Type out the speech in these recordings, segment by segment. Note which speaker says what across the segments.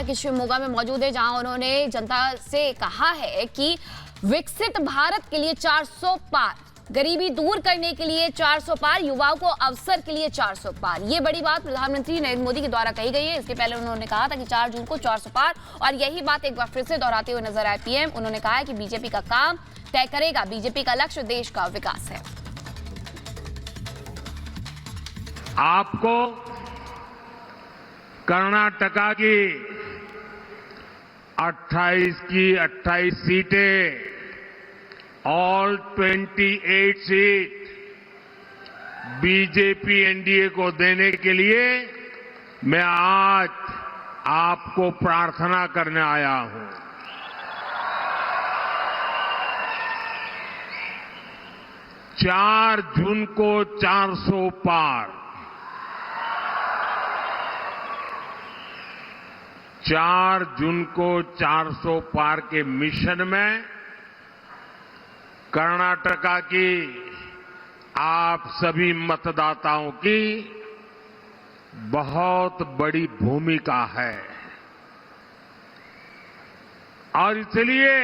Speaker 1: के शिवमोगा में मौजूद है, जहां उन्होंने जनता से कहा है कि विकसित भारत के लिए 400 पार, गरीबी दूर करने के लिए 400 पार, युवाओं को अवसर के लिए 400 पार। ये बड़ी बात प्रधानमंत्री नरेंद्र मोदी के द्वारा कही गई है। इसके पहले उन्होंने कहा था कि 4 जून को 400 पार, और यही बात एक बार फिर से दोहराते हुए नजर आए पीएम। उन्होंने कहा है कि बीजेपी का काम तय करेगा, बीजेपी का लक्ष्य देश का विकास है।
Speaker 2: आपको कर्नाटका की 28 सीटें, ऑल 28 सीट बीजेपी एनडीए को देने के लिए मैं आज आपको प्रार्थना करने आया हूं। चार जून को 400 पार, 4 जून को 400 पार के मिशन में कर्नाटका की आप सभी मतदाताओं की बहुत बड़ी भूमिका है, और इसलिए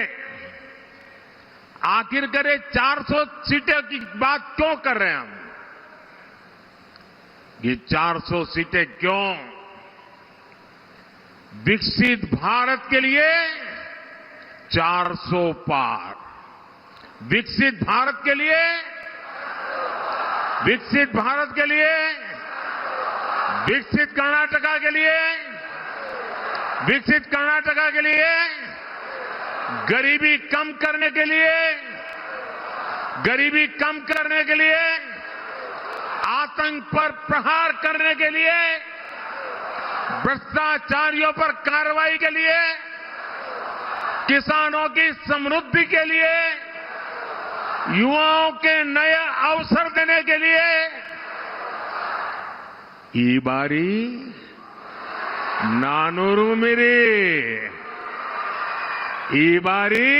Speaker 2: आखिर करे 400 सीटें की बात क्यों कर रहे हैं हम? ये 400 सीटें क्यों? विकसित भारत के लिए 400 पार, विकसित भारत के लिए, विकसित भारत के लिए, विकसित कर्नाटका के लिए, विकसित कर्नाटका के लिए, गरीबी कम करने के लिए, गरीबी कम करने के लिए, आतंक पर प्रहार करने के लिए, भ्रष्टाचारियों पर कार्रवाई के लिए, किसानों की समृद्धि के लिए, युवाओं के नए अवसर देने के लिए ई बारी नानूरू मेरे, ई बारी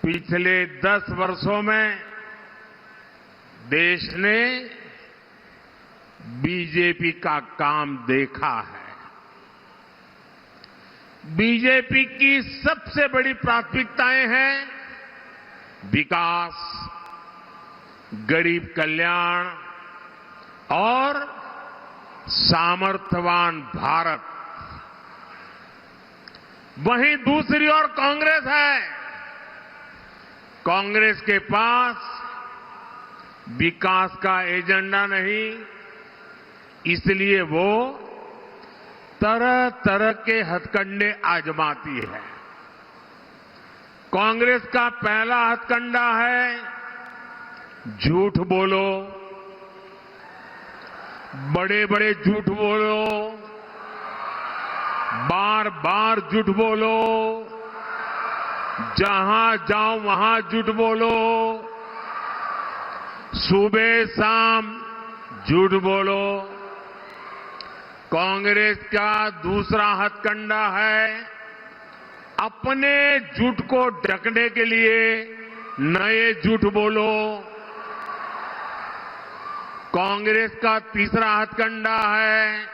Speaker 2: पिछले 10 वर्षों में देश ने बीजेपी का काम देखा है। बीजेपी की सबसे बड़ी प्राथमिकताएं हैं विकास, गरीब कल्याण और सामर्थ्यवान भारत। वहीं दूसरी ओर कांग्रेस है। कांग्रेस के पास विकास का एजेंडा नहीं, इसलिए वो तरह तरह के हथकंडे आजमाती है। कांग्रेस का पहला हथकंडा है झूठ बोलो, बड़े बड़े झूठ बोलो, बार बार झूठ बोलो, जहां जाओ वहां झूठ बोलो, सुबह शाम झूठ बोलो। कांग्रेस का दूसरा हथकंडा है अपने झूठ को ढकने के लिए नए झूठ बोलो। कांग्रेस का तीसरा हथकंडा है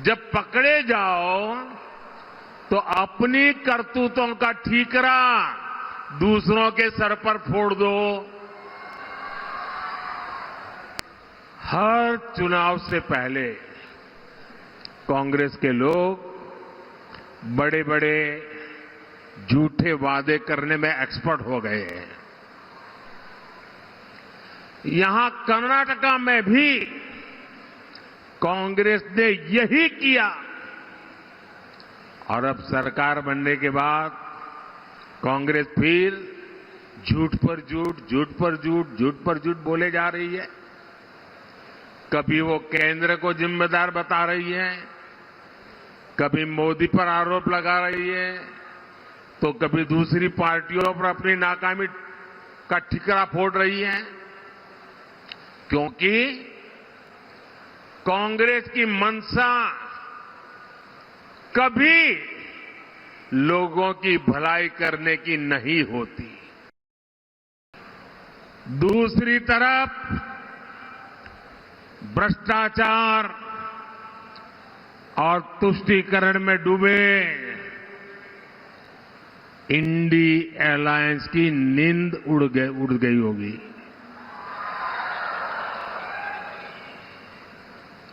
Speaker 2: जब पकड़े जाओ तो अपनी करतूतों का ठीकरा दूसरों के सर पर फोड़ दो। हर चुनाव से पहले कांग्रेस के लोग बड़े बड़े झूठे वादे करने में एक्सपर्ट हो गए हैं। यहां कर्नाटका में भी कांग्रेस ने यही किया, और अब सरकार बनने के बाद कांग्रेस फिर झूठ पर झूठ, झूठ पर झूठ, झूठ पर झूठ बोले जा रही है। कभी वो केंद्र को जिम्मेदार बता रही है, कभी मोदी पर आरोप लगा रही है, तो कभी दूसरी पार्टियों पर अपनी नाकामी का ठिकरा फोड़ रही है। क्योंकि कांग्रेस की मंशा कभी लोगों की भलाई करने की नहीं होती। दूसरी तरफ भ्रष्टाचार और तुष्टीकरण में डूबे इंडी एयरलाइंस की नींद उड़ गई होगी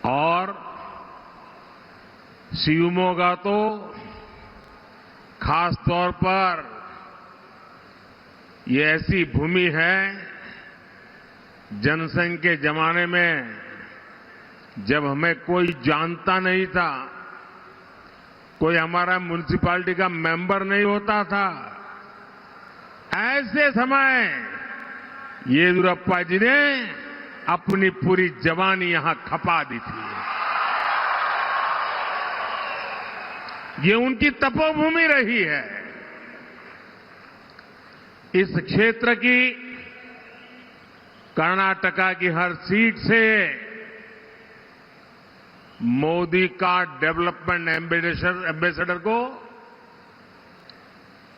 Speaker 2: और शिवमोगा तो खास तौर पर ये ऐसी भूमि है जनसंघ के जमाने में जब हमें कोई जानता नहीं था, कोई हमारा म्युनिसिपैलिटी का मेंबर नहीं होता था, ऐसे समय येदियुरप्पा जी ने अपनी पूरी जवानी यहां खपा दी थी। ये उनकी तपोभूमि रही है। इस क्षेत्र की कर्नाटका की हर सीट से मोदी का डेवलपमेंट एम्बेसडर को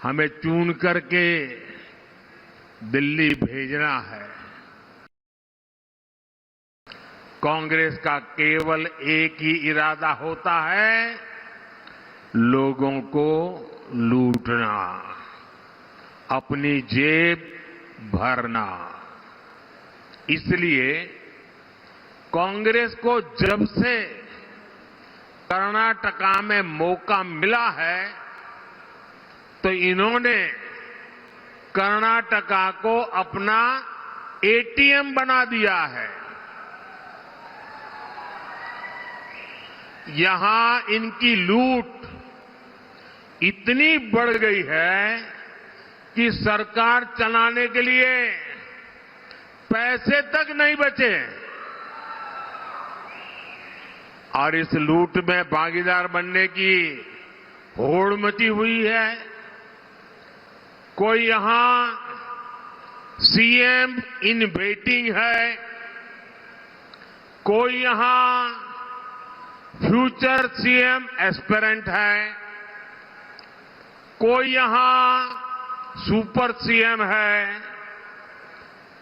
Speaker 2: हमें चुन करके दिल्ली भेजना है। कांग्रेस का केवल एक ही इरादा होता है, लोगों को लूटना, अपनी जेब भरना। इसलिए कांग्रेस को जब से कर्नाटका में मौका मिला है तो इन्होंने कर्नाटका को अपना एटीएम बना दिया है। यहां इनकी लूट इतनी बढ़ गई है कि सरकार चलाने के लिए पैसे तक नहीं बचे और इस लूट में भागीदार बनने की होड़ मची हुई है। कोई यहां सीएम इन वेटिंग है, कोई यहां फ्यूचर सीएम एस्पिरेंट है, कोई यहां सुपर सीएम है,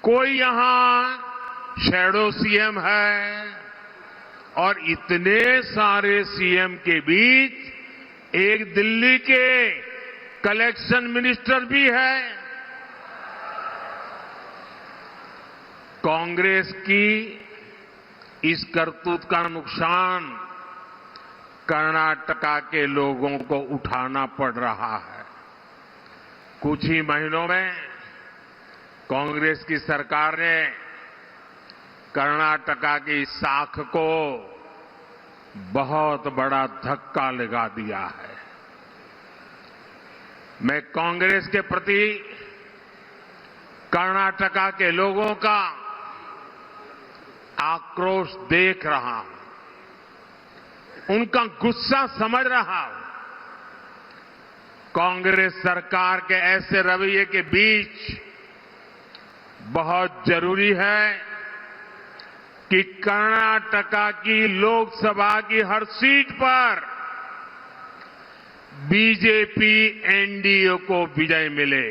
Speaker 2: कोई यहां शैडो सीएम है और इतने सारे सीएम के बीच एक दिल्ली के कलेक्शन मिनिस्टर भी है। कांग्रेस की इस करतूत का नुकसान कर्नाटका के लोगों को उठाना पड़ रहा है। कुछ ही महीनों में कांग्रेस की सरकार ने कर्नाटका की साख को बहुत बड़ा धक्का लगा दिया है। मैं कांग्रेस के प्रति कर्नाटका के लोगों का आक्रोश देख रहा हूं, उनका गुस्सा समझ रहा हूं। कांग्रेस सरकार के ऐसे रवैये के बीच बहुत जरूरी है कि कर्नाटका की लोकसभा की हर सीट पर बीजेपी एनडीए को विजय मिले।